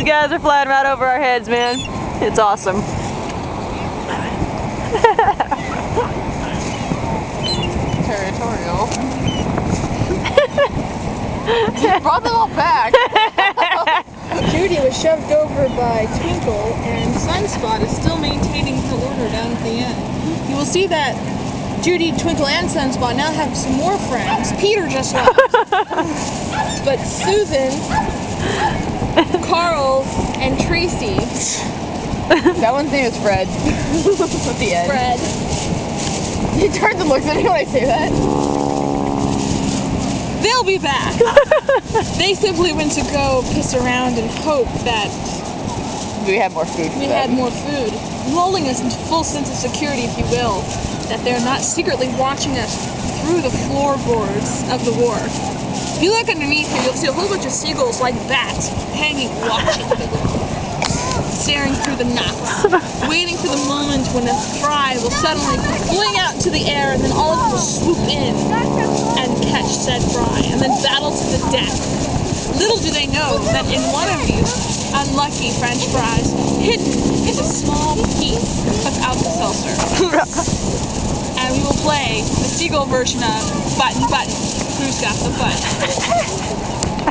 guys are flying right over our heads, man. It's awesome. Territorial. You brought them all back. Judy was shoved over by Twinkle, and Sunspot is still maintaining her order down at the end. You will see that Judy, Twinkle, and Sunspot now have some more friends. Peter just left. But Susan, Carl, and Tracy. That one's name is Fred. At the end. Fred. He turns and looks at me when I say that. They'll be back. They simply went to go piss around and hope that We had more food for we them. had more food, lulling us into full sense of security, if you will, that they're not secretly watching us through the floorboards of the wharf. If you look underneath here, you'll see a whole bunch of seagulls like that, hanging, watching, staring through the nuts, waiting for the moment when a fry will suddenly fling out into the air, and then all of them will swoop in and catch said fry, and then battle to the death. Little do they know that in one of these unlucky French fries, hidden is a small piece of Alka-Seltzer. And we will play the seagull version of Button Button, Who's Got the Butt?